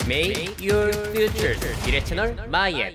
Make your future 미래 채널 마이앤.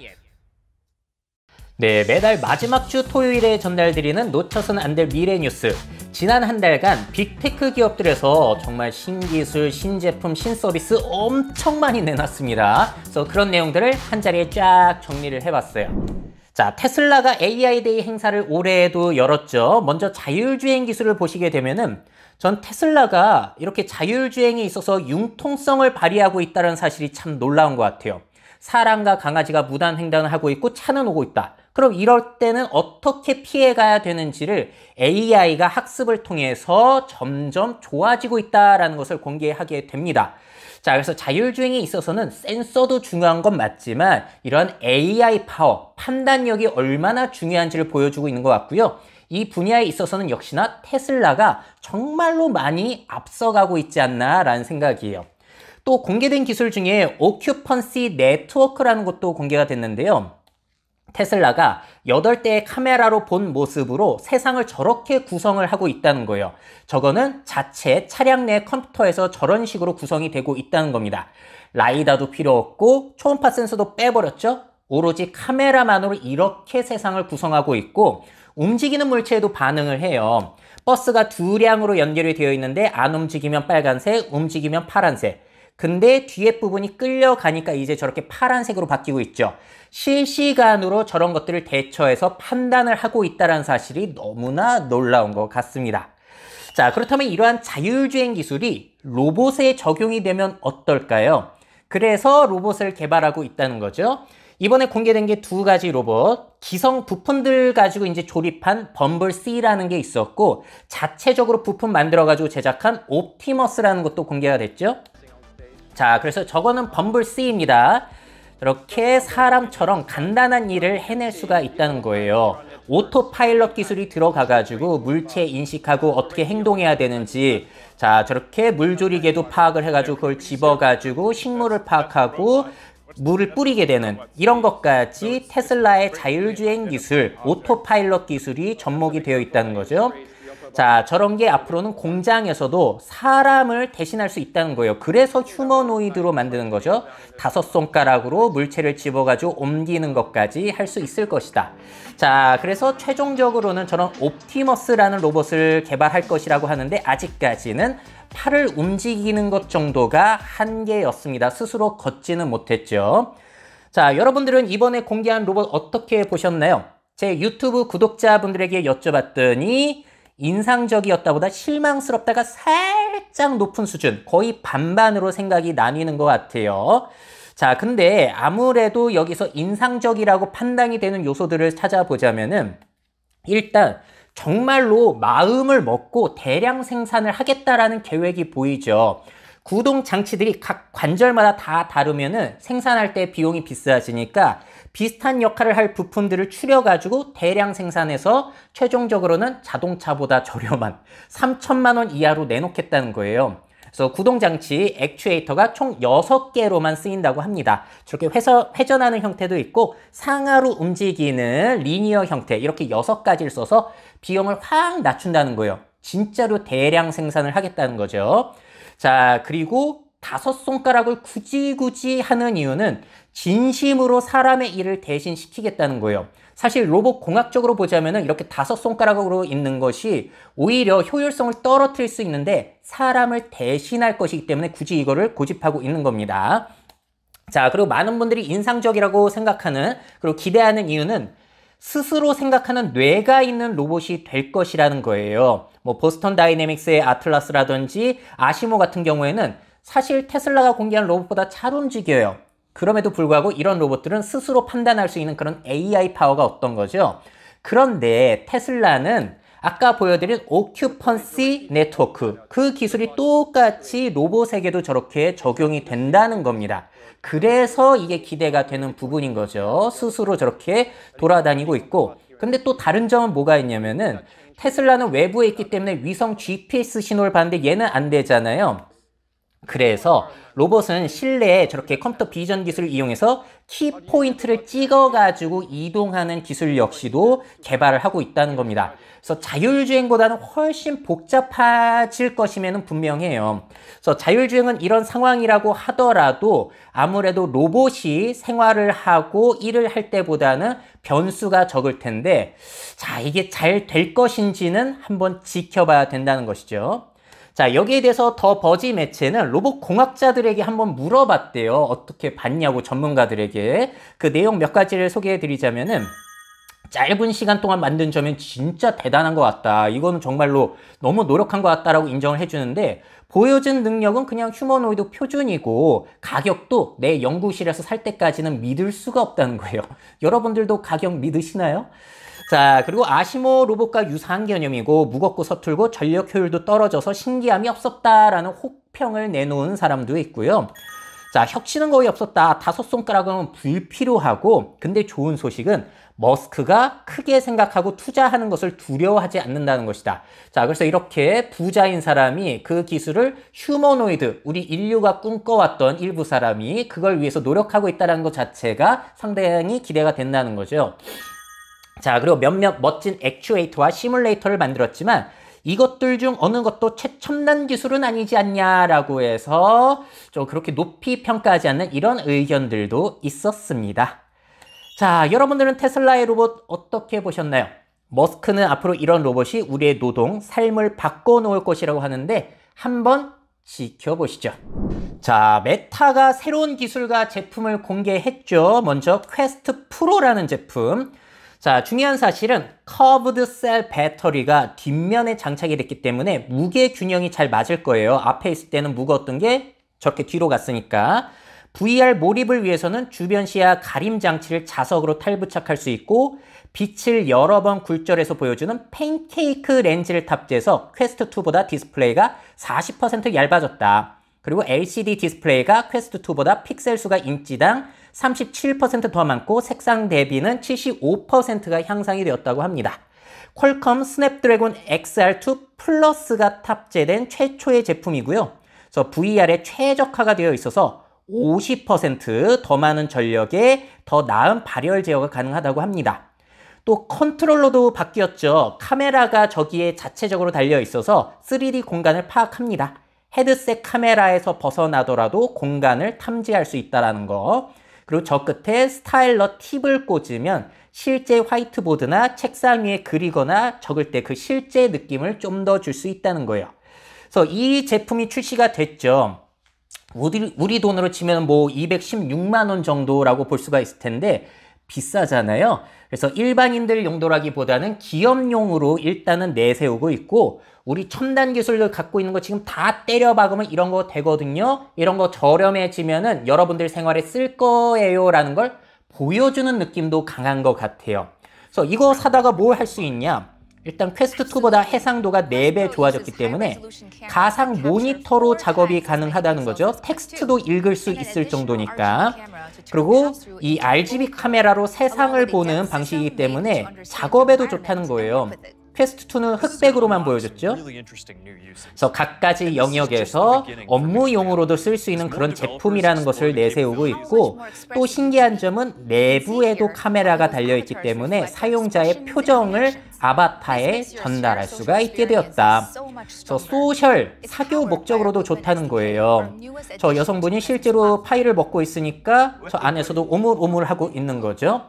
네, 매달 마지막 주 토요일에 전달드리는 놓쳐서는 안 될 미래 뉴스. 지난 한 달간 빅테크 기업들에서 정말 신기술, 신제품, 신서비스 엄청 많이 내놨습니다. 그래서 그런 내용들을 한 자리에 쫙 정리를 해봤어요. 자, 테슬라가 AI 데이 행사를 올해에도 열었죠. 먼저 자율주행 기술을 보시게 되면은 전 테슬라가 이렇게 자율주행에 있어서 융통성을 발휘하고 있다는 사실이 참 놀라운 것 같아요. 사람과 강아지가 무단 횡단을 하고 있고 차는 오고 있다. 그럼 이럴 때는 어떻게 피해가야 되는지를 AI가 학습을 통해서 점점 좋아지고 있다는 것을 공개하게 됩니다. 자, 그래서 자율주행에 있어서는 센서도 중요한 건 맞지만 이런 AI 파워, 판단력이 얼마나 중요한지를 보여주고 있는 것 같고요. 이 분야에 있어서는 역시나 테슬라가 정말로 많이 앞서가고 있지 않나라는 생각이에요. 또 공개된 기술 중에 오큐펀시 네트워크라는 것도 공개가 됐는데요. 테슬라가 8대의 카메라로 본 모습으로 세상을 저렇게 구성을 하고 있다는 거예요. 저거는 자체 차량 내 컴퓨터에서 저런 식으로 구성이 되고 있다는 겁니다. 라이다도 필요 없고 초음파 센서도 빼버렸죠. 오로지 카메라만으로 이렇게 세상을 구성하고 있고 움직이는 물체에도 반응을 해요. 버스가 두 량으로 연결이 되어 있는데 안 움직이면 빨간색, 움직이면 파란색. 근데 뒤에 부분이 끌려가니까 이제 저렇게 파란색으로 바뀌고 있죠. 실시간으로 저런 것들을 대처해서 판단을 하고 있다는 사실이 너무나 놀라운 것 같습니다. 자, 그렇다면 이러한 자율주행 기술이 로봇에 적용이 되면 어떨까요? 그래서 로봇을 개발하고 있다는 거죠. 이번에 공개된 게 두 가지 로봇, 기성 부품들 가지고 이제 조립한 범블C라는 게 있었고, 자체적으로 부품 만들어가지고 제작한 옵티머스라는 것도 공개가 됐죠. 자, 그래서 저거는 범블C입니다. 이렇게 사람처럼 간단한 일을 해낼 수가 있다는 거예요. 오토파일럿 기술이 들어가가지고 물체 인식하고 어떻게 행동해야 되는지, 자, 저렇게 물조리개도 파악을 해가지고 그걸 집어가지고 식물을 파악하고 물을 뿌리게 되는 이런 것까지 테슬라의 자율주행 기술, 오토파일럿 기술이 접목이 되어 있다는 거죠. 자, 저런 게 앞으로는 공장에서도 사람을 대신할 수 있다는 거예요. 그래서 휴머노이드로 만드는 거죠. 5손가락으로 물체를 집어가지고 옮기는 것까지 할 수 있을 것이다. 자, 그래서 최종적으로는 저런 옵티머스라는 로봇을 개발할 것이라고 하는데 아직까지는 팔을 움직이는 것 정도가 한계였습니다. 스스로 걷지는 못했죠. 자, 여러분들은 이번에 공개한 로봇 어떻게 보셨나요? 제 유튜브 구독자분들에게 여쭤봤더니 인상적이었다보다 실망스럽다가 살짝 높은 수준, 거의 반반으로 생각이 나뉘는 것 같아요. 자, 근데 아무래도 여기서 인상적이라고 판단이 되는 요소들을 찾아보자면은 일단 정말로 마음을 먹고 대량 생산을 하겠다라는 계획이 보이죠. 구동 장치들이 각 관절마다 다 다르면은 생산할 때 비용이 비싸지니까 비슷한 역할을 할 부품들을 추려가지고 대량 생산해서 최종적으로는 자동차보다 저렴한 3천만 원 이하로 내놓겠다는 거예요. 그래서 구동장치, 액추에이터가 총 6개로만 쓰인다고 합니다. 저렇게 회전하는 형태도 있고 상하로 움직이는 리니어 형태, 이렇게 6가지를 써서 비용을 확 낮춘다는 거예요. 진짜로 대량 생산을 하겠다는 거죠. 자, 그리고 5손가락을 굳이 하는 이유는 진심으로 사람의 일을 대신시키겠다는 거예요. 사실 로봇 공학적으로 보자면은 이렇게 5손가락으로 있는 것이 오히려 효율성을 떨어뜨릴 수 있는데 사람을 대신할 것이기 때문에 굳이 이거를 고집하고 있는 겁니다. 자, 그리고 많은 분들이 인상적이라고 생각하는, 그리고 기대하는 이유는 스스로 생각하는 뇌가 있는 로봇이 될 것이라는 거예요. 뭐 보스턴 다이내믹스의 아틀라스라든지 아시모 같은 경우에는 사실 테슬라가 공개한 로봇보다 잘 움직여요. 그럼에도 불구하고 이런 로봇들은 스스로 판단할 수 있는 그런 AI 파워가 없던 거죠. 그런데 테슬라는 아까 보여드린 오큐펀시 네트워크, 그 기술이 똑같이 로봇에게도 저렇게 적용이 된다는 겁니다. 그래서 이게 기대가 되는 부분인 거죠. 스스로 저렇게 돌아다니고 있고. 근데 또 다른 점은 뭐가 있냐면은 테슬라는 외부에 있기 때문에 위성 GPS 신호를 받는데 얘는 안 되잖아요. 그래서 로봇은 실내에 저렇게 컴퓨터 비전 기술을 이용해서 키 포인트를 찍어가지고 이동하는 기술 역시도 개발을 하고 있다는 겁니다. 그래서 자율주행보다는 훨씬 복잡해질 것임에는 분명해요. 그래서 자율주행은 이런 상황이라고 하더라도 아무래도 로봇이 생활을 하고 일을 할 때보다는 변수가 적을 텐데, 자, 이게 잘 될 것인지는 한번 지켜봐야 된다는 것이죠. 자, 여기에 대해서 더 버지 매체는 로봇 공학자들에게 한번 물어봤대요. 어떻게 봤냐고, 전문가들에게. 그 내용 몇 가지를 소개해 드리자면은, 짧은 시간 동안 만든 점은 진짜 대단한 것 같다. 이거는 정말로 너무 노력한 것 같다라고 인정을 해주는데, 보여준 능력은 그냥 휴머노이드 표준이고 가격도 내 연구실에서 살 때까지는 믿을 수가 없다는 거예요. 여러분들도 가격 믿으시나요? 자, 그리고 아시모 로봇과 유사한 개념이고 무겁고 서툴고 전력 효율도 떨어져서 신기함이 없었다라는 혹평을 내놓은 사람도 있고요. 자, 혁신은 거의 없었다. 5손가락은 불필요하고, 근데 좋은 소식은 머스크가 크게 생각하고 투자하는 것을 두려워하지 않는다는 것이다. 자, 그래서 이렇게 부자인 사람이 그 기술을 휴머노이드, 우리 인류가 꿈꿔왔던 일부 사람이 그걸 위해서 노력하고 있다는 것 자체가 상당히 기대가 된다는 거죠. 자, 그리고 몇몇 멋진 액추에이터와 시뮬레이터를 만들었지만 이것들 중 어느 것도 최첨단 기술은 아니지 않냐라고 해서 좀 그렇게 높이 평가하지 않는 이런 의견들도 있었습니다. 자, 여러분들은 테슬라의 로봇 어떻게 보셨나요? 머스크는 앞으로 이런 로봇이 우리의 노동, 삶을 바꿔놓을 것이라고 하는데 한번 지켜보시죠. 자, 메타가 새로운 기술과 제품을 공개했죠. 먼저 퀘스트 프로라는 제품. 자, 중요한 사실은 커브드 셀 배터리가 뒷면에 장착이 됐기 때문에 무게 균형이 잘 맞을 거예요. 앞에 있을 때는 무거웠던 게 저렇게 뒤로 갔으니까. VR 몰입을 위해서는 주변 시야 가림 장치를 자석으로 탈부착할 수 있고, 빛을 여러 번 굴절해서 보여주는 팬케이크 렌즈를 탑재해서 퀘스트2보다 디스플레이가 40% 얇아졌다. 그리고 LCD 디스플레이가 퀘스트2보다 픽셀 수가 인치당 37% 더 많고 색상 대비는 75%가 향상이 되었다고 합니다. 퀄컴 스냅드래곤 XR2 플러스가 탑재된 최초의 제품이고요. 그래서 VR에 최적화가 되어 있어서 50% 더 많은 전력에 더 나은 발열 제어가 가능하다고 합니다. 또 컨트롤러도 바뀌었죠. 카메라가 저기에 자체적으로 달려 있어서 3D 공간을 파악합니다. 헤드셋 카메라에서 벗어나더라도 공간을 탐지할 수 있다는 거. 그리고 저 끝에 스타일러 팁을 꽂으면 실제 화이트보드나 책상 위에 그리거나 적을 때 그 실제 느낌을 좀 더 줄 수 있다는 거예요. 그래서 이 제품이 출시가 됐죠. 우리 돈으로 치면 뭐 216만 원 정도라고 볼 수가 있을 텐데 비싸잖아요. 그래서 일반인들 용도라기보다는 기업용으로 일단은 내세우고 있고, 우리 첨단 기술을 갖고 있는 거 지금 다 때려 박으면 이런 거 되거든요. 이런 거 저렴해지면은 여러분들 생활에 쓸 거예요 라는 걸 보여주는 느낌도 강한 것 같아요. 그래서 이거 사다가 뭘 할 수 있냐? 일단 퀘스트2보다 해상도가 4배 좋아졌기 때문에 가상 모니터로 작업이 가능하다는 거죠. 텍스트도 읽을 수 있을 정도니까. 그리고 이 RGB 카메라로 세상을 보는 방식이기 때문에 작업에도 좋다는 거예요. 퀘스트2는 흑백으로만 보여줬죠. 그래서 각가지 영역에서 업무용으로도 쓸 수 있는 그런 제품이라는 것을 내세우고 있고, 또 신기한 점은 내부에도 카메라가 달려있기 때문에 사용자의 표정을 아바타에 전달할 수가 있게 되었다. 그래서 소셜, 사교 목적으로도 좋다는 거예요. 저 여성분이 실제로 파이를 먹고 있으니까 저 안에서도 오물오물하고 있는 거죠.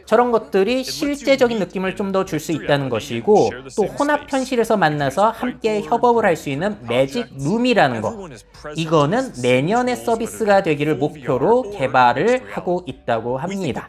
저런 것들이 실제적인 느낌을 좀 더 줄 수 있다는 것이고, 또 혼합 현실에서 만나서 함께 협업을 할 수 있는 매직 룸이라는 거, 이거는 내년에 서비스가 되기를 목표로 개발을 하고 있다고 합니다.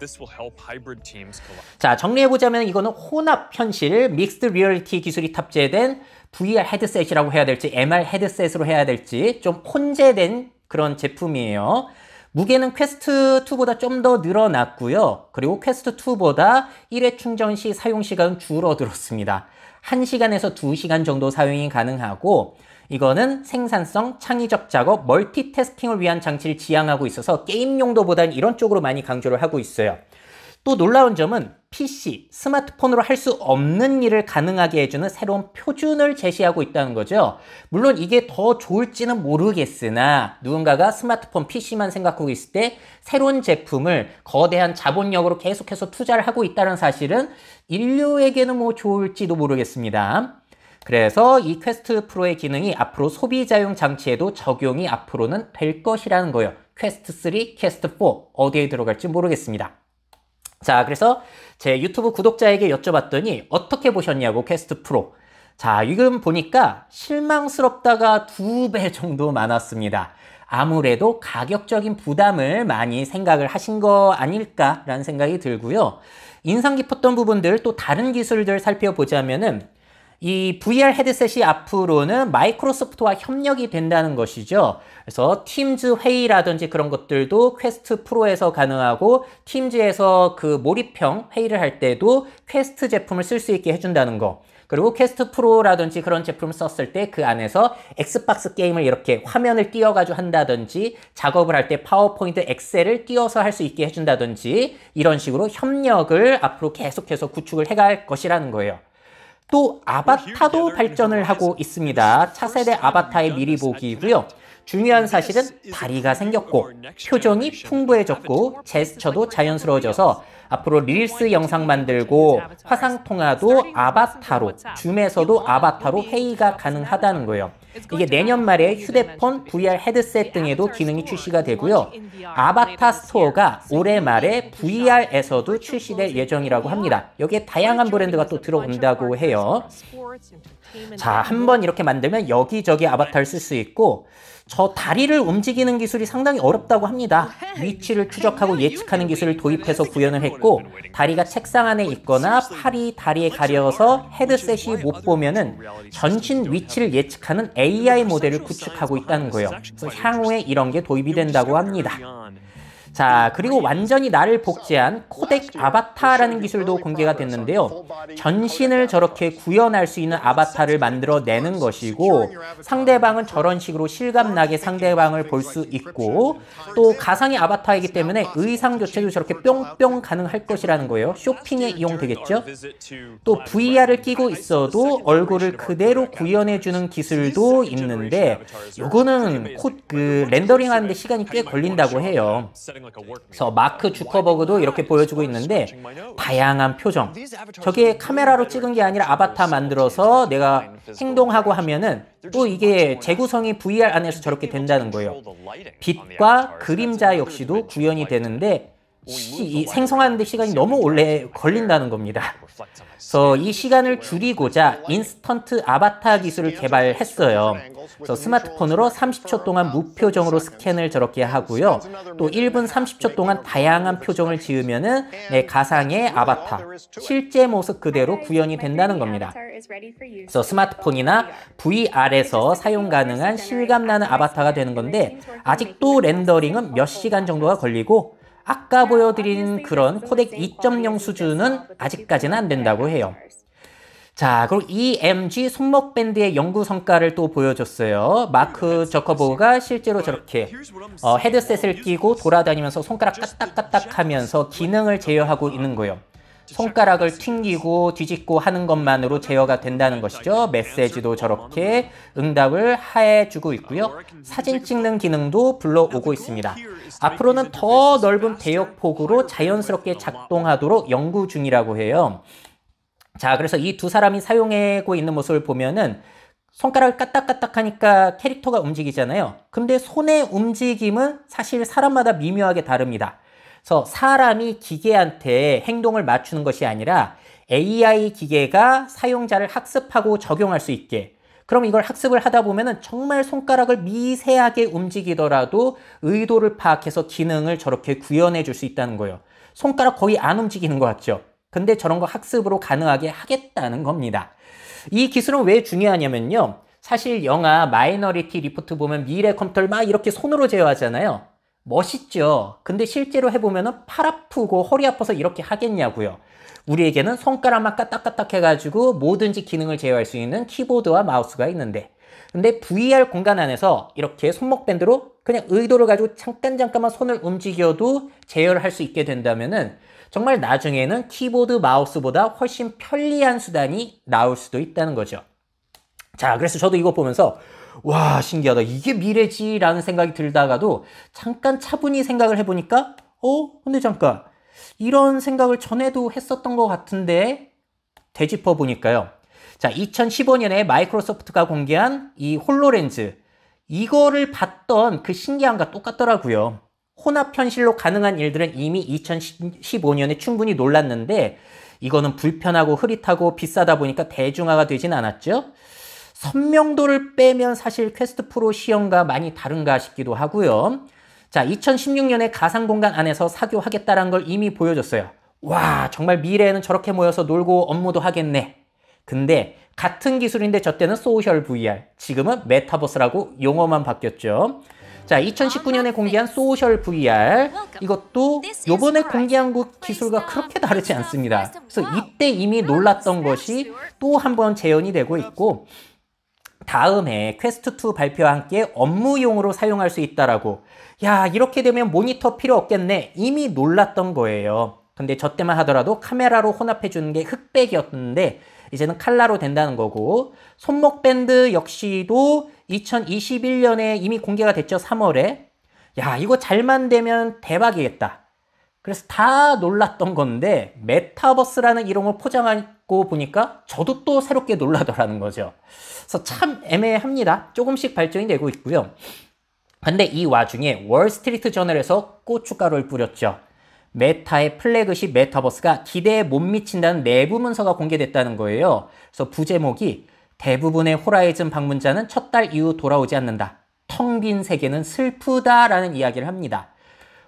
자, 정리해보자면 이거는 혼합 현실, 믹스드 리얼리티 기술이 탑재된 VR 헤드셋이라고 해야 될지 MR 헤드셋으로 해야 될지 좀 혼재된 그런 제품이에요. 무게는 퀘스트2보다 좀 더 늘어났고요. 그리고 퀘스트2보다 1회 충전 시 사용시간은 줄어들었습니다. 1시간에서 2시간 정도 사용이 가능하고, 이거는 생산성, 창의적 작업, 멀티태스킹을 위한 장치를 지향하고 있어서 게임 용도보다는 이런 쪽으로 많이 강조를 하고 있어요. 또 놀라운 점은 PC, 스마트폰으로 할 수 없는 일을 가능하게 해주는 새로운 표준을 제시하고 있다는 거죠. 물론 이게 더 좋을지는 모르겠으나 누군가가 스마트폰 PC만 생각하고 있을 때 새로운 제품을 거대한 자본력으로 계속해서 투자를 하고 있다는 사실은 인류에게는 뭐 좋을지도 모르겠습니다. 그래서 이 퀘스트 프로의 기능이 앞으로 소비자용 장치에도 적용이 앞으로는 될 것이라는 거예요. 퀘스트 3, 퀘스트 4 어디에 들어갈지 모르겠습니다. 자, 그래서 제 유튜브 구독자에게 여쭤봤더니 어떻게 보셨냐고 퀘스트 프로. 자, 지금 보니까 실망스럽다가 2배 정도 많았습니다. 아무래도 가격적인 부담을 많이 생각을 하신 거 아닐까라는 생각이 들고요. 인상 깊었던 부분들 또 다른 기술들 살펴보자면은 이 VR 헤드셋이 앞으로는 마이크로소프트와 협력이 된다는 것이죠. 그래서 팀즈 회의라든지 그런 것들도 퀘스트 프로에서 가능하고 팀즈에서 그 몰입형 회의를 할 때도 퀘스트 제품을 쓸 수 있게 해준다는 거. 그리고 퀘스트 프로라든지 그런 제품을 썼을 때 그 안에서 엑스박스 게임을 이렇게 화면을 띄워가지고 한다든지 작업을 할 때 파워포인트 엑셀을 띄워서 할 수 있게 해준다든지 이런 식으로 협력을 앞으로 계속해서 구축을 해갈 것이라는 거예요. 또 아바타도 발전을 하고 있습니다. 차세대 아바타의 미리 보기이고요. 중요한 사실은 다리가 생겼고 표정이 풍부해졌고 제스처도 자연스러워져서 앞으로 릴스 영상 만들고 화상통화도 아바타로, 줌에서도 아바타로 회의가 가능하다는 거예요. 이게 내년 말에 휴대폰, VR 헤드셋 등에도 기능이 출시가 되고요. 아바타 스토어가 올해 말에 VR에서도 출시될 예정이라고 합니다. 여기에 다양한 브랜드가 또 들어온다고 해요. 자, 한번 이렇게 만들면 여기저기 아바타를 쓸 수 있고 저 다리를 움직이는 기술이 상당히 어렵다고 합니다. 위치를 추적하고 예측하는 기술을 도입해서 구현을 했고 다리가 책상 안에 있거나 팔이 다리에 가려서 헤드셋이 못 보면은 전신 위치를 예측하는 AI 모델을 구축하고 있다는 거예요. 그래서 향후에 이런 게 도입이 된다고 합니다. 자, 그리고 완전히 나를 복제한 코덱 아바타라는 기술도 공개가 됐는데요. 전신을 저렇게 구현할 수 있는 아바타를 만들어내는 것이고 상대방은 저런 식으로 실감나게 상대방을 볼 수 있고 또 가상의 아바타이기 때문에 의상 교체도 저렇게 뿅뿅 가능할 것이라는 거예요. 쇼핑에 이용되겠죠? 또 VR을 끼고 있어도 얼굴을 그대로 구현해주는 기술도 있는데 이거는 렌더링 하는데 시간이 꽤 걸린다고 해요. 그래서 마크 주커버그도 이렇게 보여주고 있는데 다양한 표정, 저게 카메라로 찍은 게 아니라 아바타 만들어서 내가 행동하고 하면은 또 이게 재구성이 VR 안에서 저렇게 된다는 거예요. 빛과 그림자 역시도 구현이 되는데 생성하는 데 시간이 너무 오래 걸린다는 겁니다. 그래서 이 시간을 줄이고자 인스턴트 아바타 기술을 개발했어요. 그래서 스마트폰으로 30초 동안 무표정으로 스캔을 저렇게 하고요. 또 1분 30초 동안 다양한 표정을 지으면은 가상의 아바타, 실제 모습 그대로 구현이 된다는 겁니다. 그래서 스마트폰이나 VR에서 사용 가능한 실감나는 아바타가 되는 건데 아직도 렌더링은 몇 시간 정도가 걸리고 아까 보여드린 그런 코덱 2.0 수준은 아직까지는 안 된다고 해요. 자, 그리고 EMG 손목밴드의 연구 성과를 또 보여줬어요. 마크 저커버그가 실제로 저렇게 헤드셋을 끼고 돌아다니면서 손가락 까딱까딱 하면서 기능을 제어하고 있는 거예요. 손가락을 튕기고 뒤집고 하는 것만으로 제어가 된다는 것이죠. 메시지도 저렇게 응답을 해주고 있고요. 사진 찍는 기능도 불러오고 있습니다. 앞으로는 더 넓은 대역폭으로 자연스럽게 작동하도록 연구 중이라고 해요. 자, 그래서 이 두 사람이 사용하고 있는 모습을 보면은 손가락을 까딱까딱 하니까 캐릭터가 움직이잖아요. 근데 손의 움직임은 사실 사람마다 미묘하게 다릅니다. 그래서 사람이 기계한테 행동을 맞추는 것이 아니라 AI 기계가 사용자를 학습하고 적용할 수 있게, 그럼 이걸 학습을 하다 보면은 정말 손가락을 미세하게 움직이더라도 의도를 파악해서 기능을 저렇게 구현해 줄 수 있다는 거예요. 손가락 거의 안 움직이는 것 같죠? 근데 저런 거 학습으로 가능하게 하겠다는 겁니다. 이 기술은 왜 중요하냐면요. 사실 영화 마이너리티 리포트 보면 미래 컴퓨터를 막 이렇게 손으로 제어하잖아요. 멋있죠. 근데 실제로 해보면 팔 아프고 허리 아파서 이렇게 하겠냐고요. 우리에게는 손가락만 까딱까딱 해가지고 뭐든지 기능을 제어할 수 있는 키보드와 마우스가 있는데, 근데 VR 공간 안에서 이렇게 손목밴드로 그냥 의도를 가지고 잠깐만 손을 움직여도 제어를 할 수 있게 된다면은 정말 나중에는 키보드, 마우스보다 훨씬 편리한 수단이 나올 수도 있다는 거죠. 자, 그래서 저도 이거 보면서 와, 신기하다. 이게 미래지라는 생각이 들다가도 잠깐 차분히 생각을 해보니까 근데 잠깐 이런 생각을 전에도 했었던 것 같은데 되짚어 보니까요. 자, 2015년에 마이크로소프트가 공개한 이 홀로렌즈 이거를 봤던 그 신기함과 똑같더라고요. 혼합 현실로 가능한 일들은 이미 2015년에 충분히 놀랐는데 이거는 불편하고 흐릿하고 비싸다 보니까 대중화가 되진 않았죠. 선명도를 빼면 사실 퀘스트 프로 시험과 많이 다른가 싶기도 하고요. 자, 2016년에 가상공간 안에서 사교하겠다는 걸 이미 보여줬어요. 와, 정말 미래에는 저렇게 모여서 놀고 업무도 하겠네. 근데 같은 기술인데 저 때는 소셜 VR, 지금은 메타버스라고 용어만 바뀌었죠. 자, 2019년에 공개한 소셜 VR, 이것도 요번에 공개한 기술과 그렇게 다르지 않습니다. 그래서 이때 이미 놀랐던 것이 또 한 번 재현이 되고 있고 다음에 퀘스트2 발표와 함께 업무용으로 사용할 수 있다라고 야, 이렇게 되면 모니터 필요 없겠네. 이미 놀랐던 거예요. 근데 저 때만 하더라도 카메라로 혼합해 주는 게 흑백이었는데 이제는 칼라로 된다는 거고 손목 밴드 역시도 2021년에 이미 공개가 됐죠. 3월에. 야, 이거 잘만 되면 대박이겠다. 그래서 다 놀랐던 건데 메타버스라는 이름을 포장하고 보니까 저도 또 새롭게 놀라더라는 거죠. 그래서 참 애매합니다. 조금씩 발전이 되고 있고요. 근데 이 와중에 월스트리트 저널에서 고춧가루를 뿌렸죠. 메타의 플래그십 메타버스가 기대에 못 미친다는 내부 문서가 공개됐다는 거예요. 그래서 부제목이 대부분의 호라이즌 방문자는 첫 달 이후 돌아오지 않는다. 텅 빈 세계는 슬프다라는 이야기를 합니다.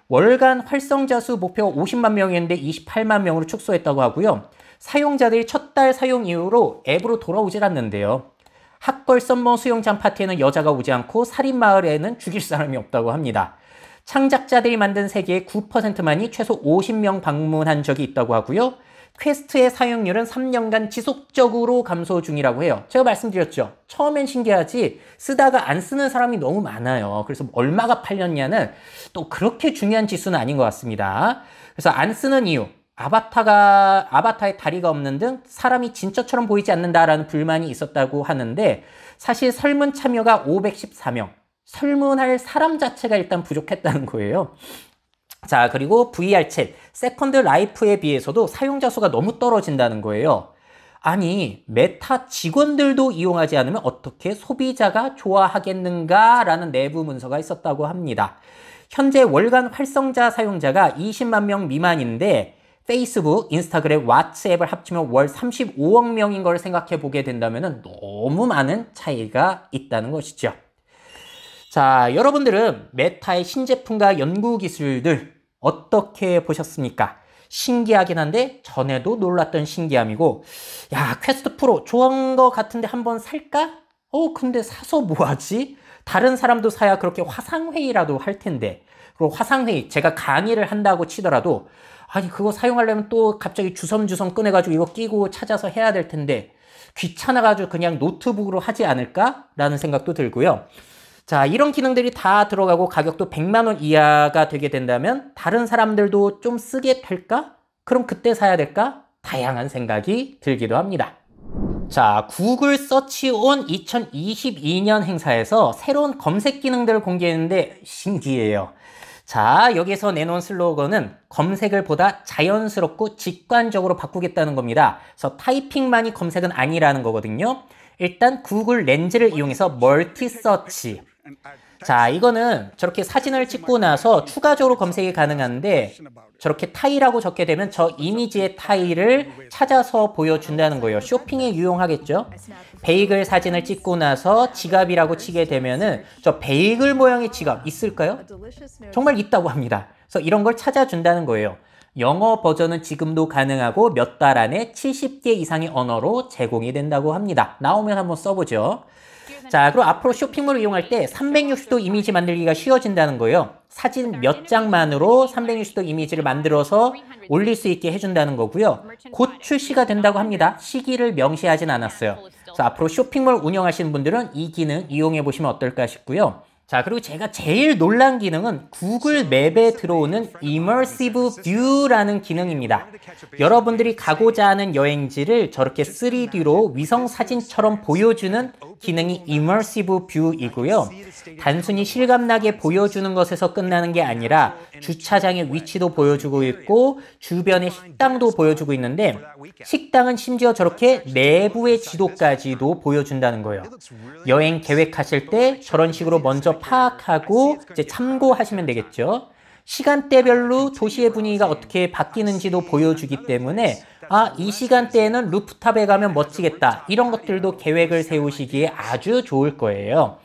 월간 활성자 수 목표 50만 명이었는데 28만 명으로 축소했다고 하고요. 사용자들이 첫 달 사용 이후로 앱으로 돌아오질 않는데요. 학벌 썸머 수영장 파티에는 여자가 오지 않고 살인마을에는 죽일 사람이 없다고 합니다. 창작자들이 만든 세계의 9%만이 최소 50명 방문한 적이 있다고 하고요. 퀘스트의 사용률은 3년간 지속적으로 감소 중이라고 해요. 제가 말씀드렸죠. 처음엔 신기하지 쓰다가 안 쓰는 사람이 너무 많아요. 그래서 얼마가 팔렸냐는 또 그렇게 중요한 지수는 아닌 것 같습니다. 그래서 안 쓰는 이유, 아바타에 다리가 없는 등 사람이 진짜처럼 보이지 않는다라는 불만이 있었다고 하는데 사실 설문 참여가 514명, 설문할 사람 자체가 일단 부족했다는 거예요. 자, 그리고 VR 챗, 세컨드 라이프에 비해서도 사용자 수가 너무 떨어진다는 거예요. 아니, 메타 직원들도 이용하지 않으면 어떻게 소비자가 좋아하겠는가라는 내부 문서가 있었다고 합니다. 현재 월간 활성자 사용자가 20만 명 미만인데 페이스북, 인스타그램, 왓츠앱을 합치면 월 35억 명인 걸 생각해 보게 된다면 너무 많은 차이가 있다는 것이죠. 자, 여러분들은 메타의 신제품과 연구 기술들 어떻게 보셨습니까? 신기하긴 한데 전에도 놀랐던 신기함이고 야, 퀘스트 프로 좋은 거 같은데 한번 살까? 근데 사서 뭐하지? 다른 사람도 사야 그렇게 화상회의라도 할 텐데 그리고 화상회의 제가 강의를 한다고 치더라도 아니 그거 사용하려면 또 갑자기 주섬주섬 꺼내가지고 이거 끼고 찾아서 해야 될 텐데 귀찮아가지고 그냥 노트북으로 하지 않을까? 라는 생각도 들고요. 자, 이런 기능들이 다 들어가고 가격도 100만 원 이하가 되게 된다면 다른 사람들도 좀 쓰게 될까? 그럼 그때 사야 될까? 다양한 생각이 들기도 합니다. 자, 구글 서치온 2022년 행사에서 새로운 검색 기능들을 공개했는데 신기해요. 자, 여기서 내놓은 슬로건은 검색을 보다 자연스럽고 직관적으로 바꾸겠다는 겁니다. 그래서 타이핑만이 검색은 아니라는 거거든요. 일단 구글 렌즈를 이용해서 멀티 서치. 자, 이거는 저렇게 사진을 찍고 나서 추가적으로 검색이 가능한데 저렇게 타일하고 적게 되면 저 이미지의 타일을 찾아서 보여준다는 거예요. 쇼핑에 유용하겠죠? 베이글 사진을 찍고 나서 지갑이라고 치게 되면은 저 베이글 모양의 지갑 있을까요? 정말 있다고 합니다. 그래서 이런 걸 찾아준다는 거예요. 영어 버전은 지금도 가능하고 몇 달 안에 70개 이상의 언어로 제공이 된다고 합니다. 나오면 한번 써보죠. 자, 그리고 앞으로 쇼핑몰을 이용할 때 360도 이미지 만들기가 쉬워진다는 거예요. 사진 몇 장만으로 360도 이미지를 만들어서 올릴 수 있게 해준다는 거고요. 곧 출시가 된다고 합니다. 시기를 명시하진 않았어요. 그래서 앞으로 쇼핑몰 운영하시는 분들은 이 기능 이용해 보시면 어떨까 싶고요. 자, 그리고 제가 제일 놀란 기능은 구글 맵에 들어오는 Immersive View라는 기능입니다. 여러분들이 가고자 하는 여행지를 저렇게 3D로 위성 사진처럼 보여주는 기능이 Immersive View이고요. 단순히 실감나게 보여주는 것에서 끝나는 게 아니라 주차장의 위치도 보여주고 있고 주변의 식당도 보여주고 있는데 식당은 심지어 저렇게 내부의 지도까지도 보여준다는 거예요. 여행 계획하실 때 저런 식으로 먼저 파악하고 이제 참고하시면 되겠죠. 시간대별로 도시의 분위기가 어떻게 바뀌는지도 보여주기 때문에 이 시간대에는 루프탑에 가면 멋지겠다. 이런 것들도 계획을 세우시기에 아주 좋을 거예요.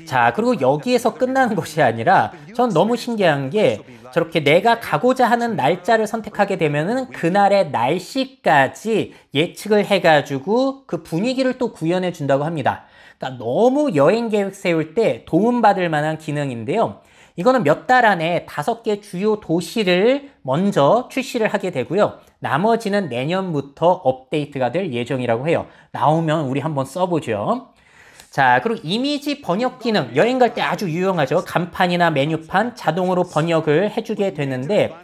자, 그리고 여기에서 끝나는 것이 아니라 전 너무 신기한 게 저렇게 내가 가고자 하는 날짜를 선택하게 되면은 그날의 날씨까지 예측을 해가지고 그 분위기를 또 구현해 준다고 합니다. 그러니까 너무 여행 계획 세울 때 도움받을 만한 기능인데요. 이거는 몇 달 안에 5개 주요 도시를 먼저 출시를 하게 되고요. 나머지는 내년부터 업데이트가 될 예정이라고 해요. 나오면 우리 한번 써보죠. 자, 그리고 이미지 번역 기능, 여행 갈 때 아주 유용하죠. 간판이나 메뉴판 자동으로 번역을 해주게 되는데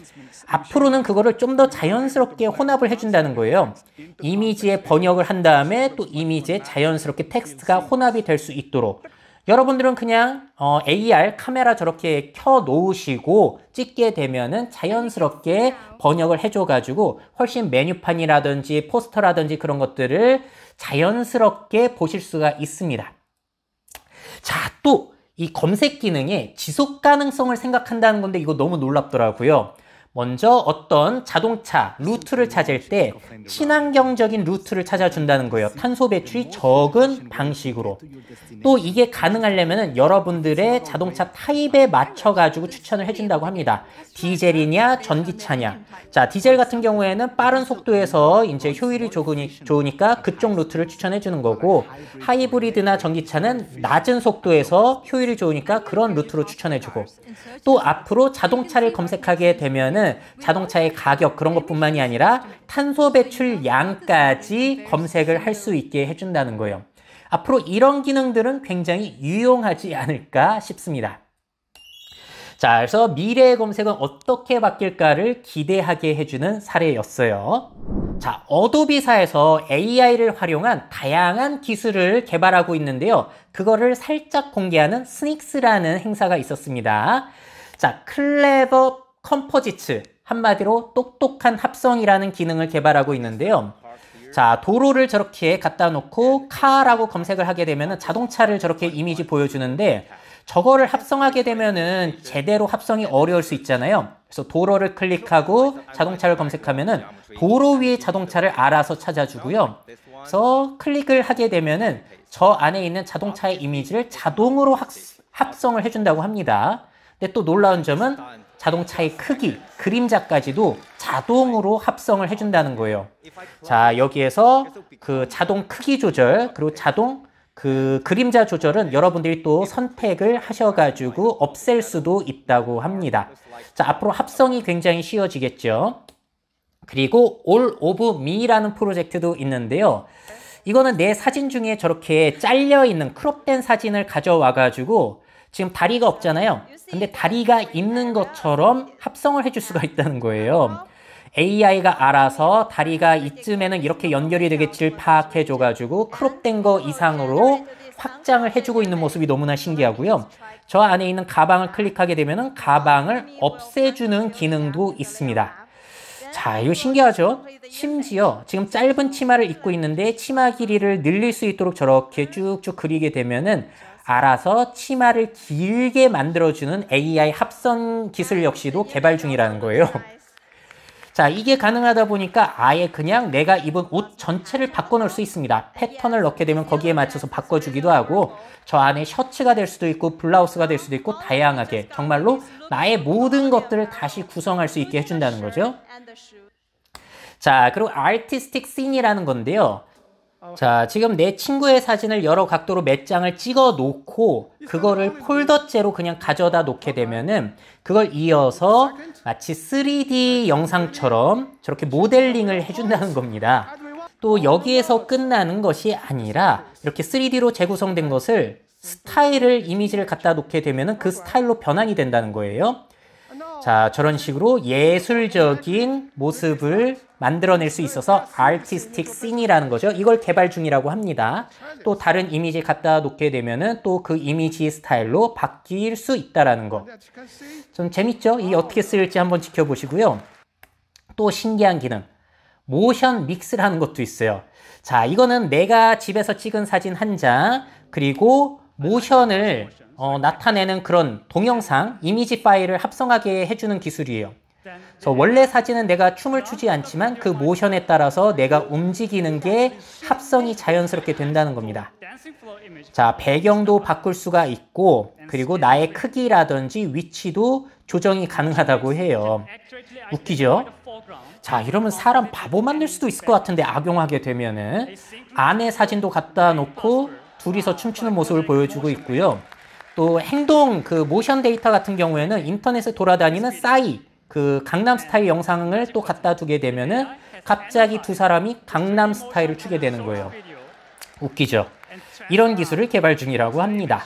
앞으로는 그거를 좀 더 자연스럽게 혼합을 해준다는 거예요. 이미지에 번역을 한 다음에 또 이미지에 자연스럽게 텍스트가 혼합이 될 수 있도록 여러분들은 그냥 AR 카메라 저렇게 켜 놓으시고 찍게 되면은 자연스럽게 번역을 해줘가지고 훨씬 메뉴판이라든지 포스터라든지 그런 것들을 자연스럽게 보실 수가 있습니다. 자, 또 이 검색 기능에 지속 가능성을 생각한다는 건데 이거 너무 놀랍더라고요. 먼저 어떤 자동차 루트를 찾을 때 친환경적인 루트를 찾아준다는 거예요. 탄소 배출이 적은 방식으로. 또 이게 가능하려면 여러분들의 자동차 타입에 맞춰가지고 추천을 해준다고 합니다. 디젤이냐 전기차냐. 자, 디젤 같은 경우에는 빠른 속도에서 이제 효율이 좋으니까 그쪽 루트를 추천해 주는 거고 하이브리드나 전기차는 낮은 속도에서 효율이 좋으니까 그런 루트로 추천해 주고 또 앞으로 자동차를 검색하게 되면은 자동차의 가격 그런 것뿐만이 아니라 탄소 배출 양까지 검색을 할 수 있게 해준다는 거예요. 앞으로 이런 기능들은 굉장히 유용하지 않을까 싶습니다. 자, 그래서 미래의 검색은 어떻게 바뀔까를 기대하게 해주는 사례였어요. 자, 어도비사에서 AI를 활용한 다양한 기술을 개발하고 있는데요. 그거를 살짝 공개하는 스닉스라는 행사가 있었습니다. 자, 클레버 컴포지츠, 한마디로 똑똑한 합성이라는 기능을 개발하고 있는데요. 자, 도로를 저렇게 갖다 놓고 카라고 검색을 하게 되면 자동차를 저렇게 이미지 보여주는데 저거를 합성하게 되면은 제대로 합성이 어려울 수 있잖아요. 그래서 도로를 클릭하고 자동차를 검색하면은 도로 위의 자동차를 알아서 찾아주고요. 그래서 클릭을 하게 되면은 저 안에 있는 자동차의 이미지를 자동으로 합성을 해준다고 합니다. 근데 또 놀라운 점은 자동차의 크기, 그림자까지도 자동으로 합성을 해준다는 거예요. 자, 여기에서 그 자동 크기 조절, 그리고 자동 그 그림자 조절은 여러분들이 또 선택을 하셔가지고 없앨 수도 있다고 합니다. 자, 앞으로 합성이 굉장히 쉬워지겠죠. 그리고 All of Me라는 프로젝트도 있는데요. 이거는 내 사진 중에 저렇게 잘려있는 크롭된 사진을 가져와가지고 지금 다리가 없잖아요. 근데 다리가 있는 것처럼 합성을 해줄 수가 있다는 거예요. AI가 알아서 다리가 이쯤에는 이렇게 연결이 되겠지를 파악해줘가지고 크롭된 거 이상으로 확장을 해주고 있는 모습이 너무나 신기하고요. 저 안에 있는 가방을 클릭하게 되면 가방을 없애주는 기능도 있습니다. 자, 이거 신기하죠? 심지어 지금 짧은 치마를 입고 있는데 치마 길이를 늘릴 수 있도록 저렇게 쭉쭉 그리게 되면은 알아서 치마를 길게 만들어주는 AI 합성 기술 역시도 개발 중이라는 거예요. 자, 이게 가능하다 보니까 아예 그냥 내가 입은 옷 전체를 바꿔놓을 수 있습니다. 패턴을 넣게 되면 거기에 맞춰서 바꿔주기도 하고 저 안에 셔츠가 될 수도 있고 블라우스가 될 수도 있고 다양하게 정말로 나의 모든 것들을 다시 구성할 수 있게 해준다는 거죠. 자, 그리고 아티스틱 씬이라는 건데요. 자, 지금 내 친구의 사진을 여러 각도로 몇 장을 찍어 놓고 그거를 폴더째로 그냥 가져다 놓게 되면은 그걸 이어서 마치 3D 영상처럼 저렇게 모델링을 해준다는 겁니다. 또 여기에서 끝나는 것이 아니라 이렇게 3D로 재구성된 것을 스타일을 이미지를 갖다 놓게 되면은 그 스타일로 변환이 된다는 거예요. 자, 저런 식으로 예술적인 모습을 만들어낼 수 있어서 artistic scene이라는 거죠. 이걸 개발 중이라고 합니다. 또 다른 이미지 갖다 놓게 되면은 또 그 이미지 스타일로 바뀔 수 있다라는 거. 좀 재밌죠? 이게 어떻게 쓰일지 한번 지켜보시고요. 또 신기한 기능. 모션 믹스라는 것도 있어요. 자, 이거는 내가 집에서 찍은 사진 한 장, 그리고 모션을 나타내는 그런 동영상, 이미지 파일을 합성하게 해주는 기술이에요. 그래서 원래 사진은 내가 춤을 추지 않지만 그 모션에 따라서 내가 움직이는 게 합성이 자연스럽게 된다는 겁니다. 자, 배경도 바꿀 수가 있고, 그리고 나의 크기라든지 위치도 조정이 가능하다고 해요. 웃기죠? 자, 이러면 사람 바보 만들 수도 있을 것 같은데, 악용하게 되면은 아내 사진도 갖다 놓고 둘이서 춤추는 모습을 보여주고 있고요. 또 행동 그 모션 데이터 같은 경우에는 인터넷에 돌아다니는 싸이 그 강남 스타일 영상을 또 갖다 두게 되면은 갑자기 두 사람이 강남 스타일을 추게 되는 거예요. 웃기죠? 이런 기술을 개발 중이라고 합니다.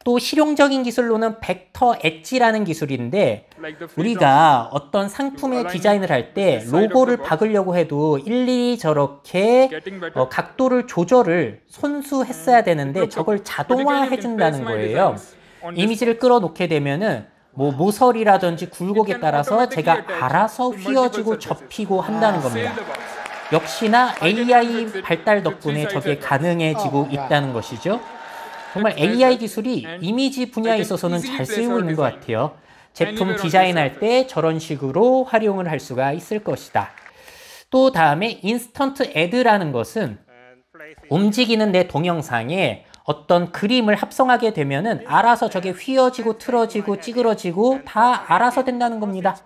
또 실용적인 기술로는 벡터 엣지라는 기술인데, 우리가 어떤 상품의 디자인을 할 때 로고를 박으려고 해도 일일이 저렇게 각도를 조절을 손수 했어야 되는데 저걸 자동화해 준다는 거예요. 이미지를 끌어놓게 되면은 뭐 모서리라든지 굴곡에 따라서 제가 알아서 휘어지고 접히고 한다는 겁니다. 역시나 AI 발달 덕분에 저게 가능해지고 있다는 것이죠. 정말 AI 기술이 이미지 분야에 있어서는 잘 쓰이고 있는 것 같아요. 제품 디자인할 때 저런 식으로 활용을 할 수가 있을 것이다. 또 다음에 인스턴트 애드라는 것은 움직이는 내 동영상에 어떤 그림을 합성하게 되면은 알아서 저게 휘어지고 틀어지고 찌그러지고 다 알아서 된다는 겁니다.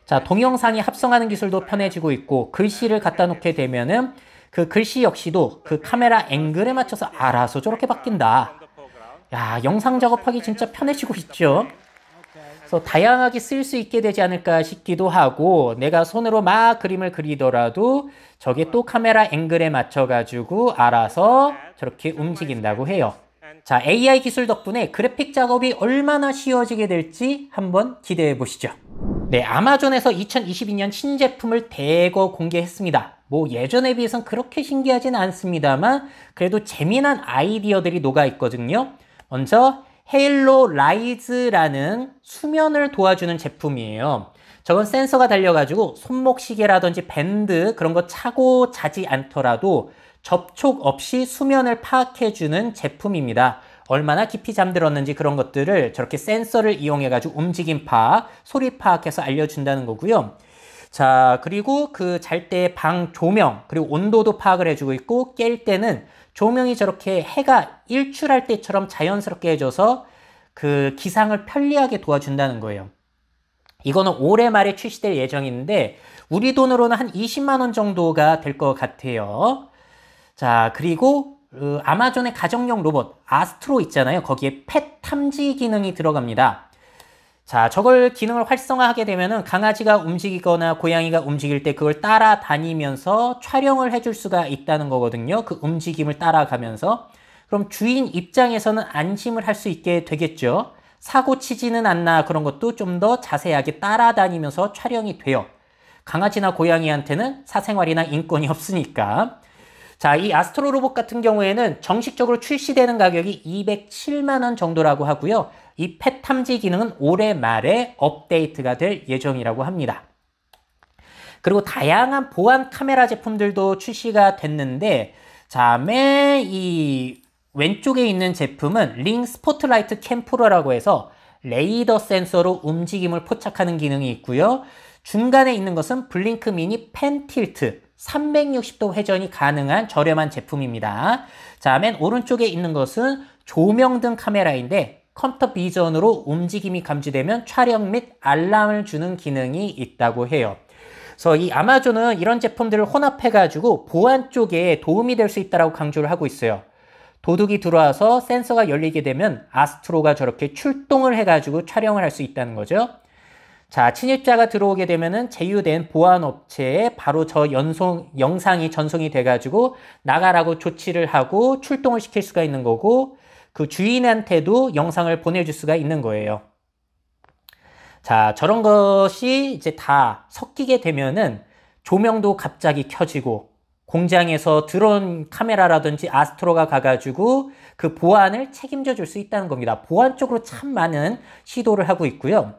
자, 동영상이 합성하는 기술도 편해지고 있고, 글씨를 갖다 놓게 되면은 그 글씨 역시도 그 카메라 앵글에 맞춰서 알아서 저렇게 바뀐다. 야, 영상 작업하기 진짜 편해지고 있죠. 그래서 다양하게 쓸 수 있게 되지 않을까 싶기도 하고, 내가 손으로 막 그림을 그리더라도 저게 또 카메라 앵글에 맞춰가지고 알아서 저렇게 움직인다고 해요. 자, AI 기술 덕분에 그래픽 작업이 얼마나 쉬워지게 될지 한번 기대해 보시죠. 네, 아마존에서 2022년 신제품을 대거 공개했습니다. 뭐 예전에 비해서는 그렇게 신기하진 않습니다만 그래도 재미난 아이디어들이 녹아 있거든요. 먼저 헤일로 라이즈라는 수면을 도와주는 제품이에요. 저건 센서가 달려가지고 손목 시계라든지 밴드 그런 거 차고 자지 않더라도 접촉 없이 수면을 파악해주는 제품입니다. 얼마나 깊이 잠들었는지 그런 것들을 저렇게 센서를 이용해가지고 움직임 파악, 소리 파악해서 알려준다는 거고요. 자, 그리고 그 잘 때 방 조명, 그리고 온도도 파악을 해주고 있고, 깰 때는 조명이 저렇게 해가 일출할 때처럼 자연스럽게 해줘서 그 기상을 편리하게 도와준다는 거예요. 이거는 올해 말에 출시될 예정인데 우리 돈으로는 한 20만 원 정도가 될 것 같아요. 자, 그리고 아마존의 가정용 로봇 아스트로 있잖아요. 거기에 펫 탐지 기능이 들어갑니다. 자, 저걸 기능을 활성화하게 되면은 강아지가 움직이거나 고양이가 움직일 때 그걸 따라다니면서 촬영을 해줄 수가 있다는 거거든요. 그 움직임을 따라가면서. 그럼 주인 입장에서는 안심을 할 수 있게 되겠죠. 사고 치지는 않나 그런 것도 좀 더 자세하게 따라다니면서 촬영이 돼요. 강아지나 고양이한테는 사생활이나 인권이 없으니까. 자, 이 아스트로 로봇 같은 경우에는 정식적으로 출시되는 가격이 207만 원 정도라고 하고요. 이 펫 탐지 기능은 올해 말에 업데이트가 될 예정이라고 합니다. 그리고 다양한 보안 카메라 제품들도 출시가 됐는데, 자, 맨 이 왼쪽에 있는 제품은 링 스포트라이트 캠 프로라고 해서 레이더 센서로 움직임을 포착하는 기능이 있고요. 중간에 있는 것은 블링크 미니 펜 틸트 360도 회전이 가능한 저렴한 제품입니다. 자, 맨 오른쪽에 있는 것은 조명등 카메라인데 컴퓨터 비전으로 움직임이 감지되면 촬영 및 알람을 주는 기능이 있다고 해요. 그래서 이 아마존은 이런 제품들을 혼합해가지고 보안 쪽에 도움이 될 수 있다고 강조를 하고 있어요. 도둑이 들어와서 센서가 열리게 되면 아스트로가 저렇게 출동을 해가지고 촬영을 할 수 있다는 거죠. 자, 침입자가 들어오게 되면은 제휴된 보안 업체에 바로 저 영상이 전송이 돼가지고 나가라고 조치를 하고 출동을 시킬 수가 있는 거고, 그 주인한테도 영상을 보내줄 수가 있는 거예요. 자, 저런 것이 이제 다 섞이게 되면은 조명도 갑자기 켜지고 공장에서 드론 카메라라든지 아스트로가 가가지고 그 보안을 책임져 줄 수 있다는 겁니다. 보안 쪽으로 참 많은 시도를 하고 있고요.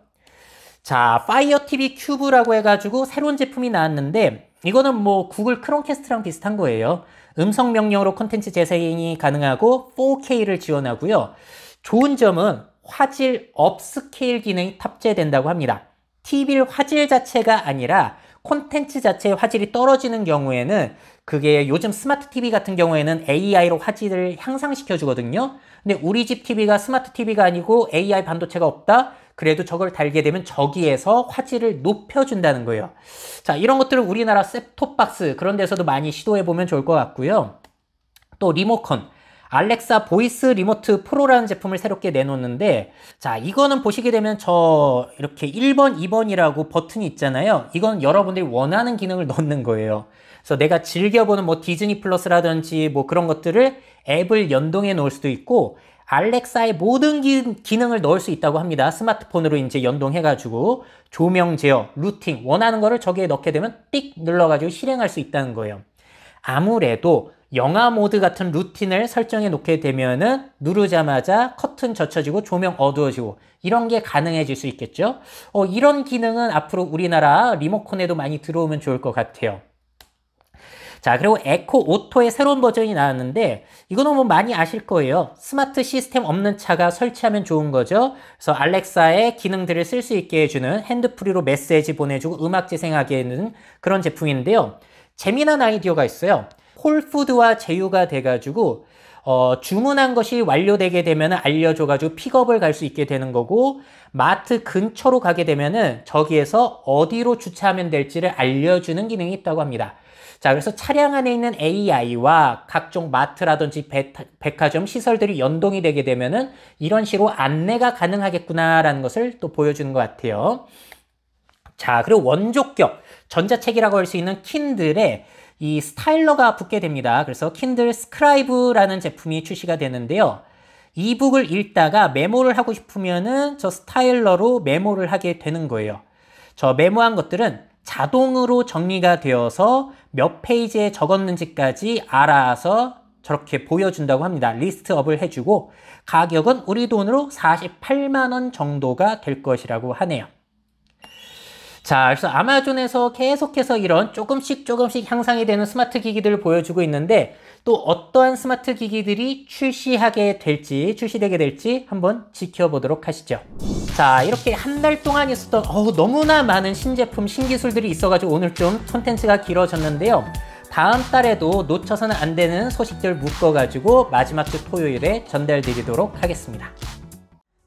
자, 파이어 TV 큐브라고 해가지고 새로운 제품이 나왔는데 이거는 뭐 구글 크롬캐스트랑 비슷한 거예요. 음성 명령으로 콘텐츠 재생이 가능하고 4K를 지원하고요. 좋은 점은 화질 업스케일 기능이 탑재된다고 합니다. TV 화질 자체가 아니라 콘텐츠 자체의 화질이 떨어지는 경우에는 그게 요즘 스마트 TV 같은 경우에는 AI로 화질을 향상시켜 주거든요. 근데 우리 집 TV가 스마트 TV가 아니고 AI 반도체가 없다? 그래도 저걸 달게 되면 저기에서 화질을 높여준다는 거예요. 자, 이런 것들을 우리나라 셋톱박스 그런 데서도 많이 시도해보면 좋을 것 같고요. 또 리모컨. 알렉사 보이스 리모트 프로라는 제품을 새롭게 내놓는데, 자, 이거는 보시게 되면 저 이렇게 1번, 2번이라고 버튼이 있잖아요. 이건 여러분들이 원하는 기능을 넣는 거예요. 그래서 내가 즐겨보는 뭐 디즈니 플러스라든지 뭐 그런 것들을 앱을 연동해 놓을 수도 있고, 알렉사의 모든 기능을 넣을 수 있다고 합니다. 스마트폰으로 이제 연동해가지고 조명 제어, 루팅 원하는 거를 저기에 넣게 되면 띡 눌러가지고 실행할 수 있다는 거예요. 아무래도 영화 모드 같은 루틴을 설정해 놓게 되면은 누르자마자 커튼 젖혀지고 조명 어두워지고 이런 게 가능해질 수 있겠죠. 이런 기능은 앞으로 우리나라 리모컨에도 많이 들어오면 좋을 것 같아요. 자, 그리고 에코 오토의 새로운 버전이 나왔는데 이거는 뭐 많이 아실 거예요. 스마트 시스템 없는 차가 설치하면 좋은 거죠. 그래서 알렉사의 기능들을 쓸 수 있게 해주는 핸드프리로 메시지 보내주고 음악 재생하게 하는 그런 제품인데요. 재미난 아이디어가 있어요. 홀푸드와 제휴가 돼가지고 주문한 것이 완료되게 되면 알려줘가지고 픽업을 갈 수 있게 되는 거고, 마트 근처로 가게 되면은 저기에서 어디로 주차하면 될지를 알려주는 기능이 있다고 합니다. 자, 그래서 차량 안에 있는 AI와 각종 마트라든지 백화점 시설들이 연동이 되게 되면은 이런 식으로 안내가 가능하겠구나라는 것을 또 보여주는 것 같아요. 자, 그리고 원조격 전자책이라고 할 수 있는 킨들에 이 스타일러가 붙게 됩니다. 그래서 킨들 스크라이브라는 제품이 출시가 되는데요. 이북을 읽다가 메모를 하고 싶으면은 저 스타일러로 메모를 하게 되는 거예요. 저 메모한 것들은 자동으로 정리가 되어서 몇 페이지에 적었는지까지 알아서 저렇게 보여준다고 합니다. 리스트업을 해주고 가격은 우리 돈으로 48만 원 정도가 될 것이라고 하네요. 자, 그래서 아마존에서 계속해서 이런 조금씩 향상이 되는 스마트 기기들을 보여주고 있는데 또 어떠한 스마트 기기들이 출시되게 될지 한번 지켜보도록 하시죠. 자, 이렇게 한 달 동안 있었던 너무나 많은 신제품, 신기술들이 있어가지고 오늘 좀 콘텐츠가 길어졌는데요. 다음 달에도 놓쳐서는 안 되는 소식들 묶어가지고 마지막 주 토요일에 전달드리도록 하겠습니다.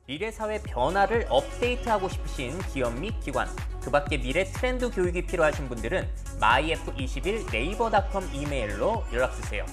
미래사회 변화를 업데이트하고 싶으신 기업 및 기관, 그 밖에 미래 트렌드 교육이 필요하신 분들은 myf21naver.com 이메일로 연락주세요.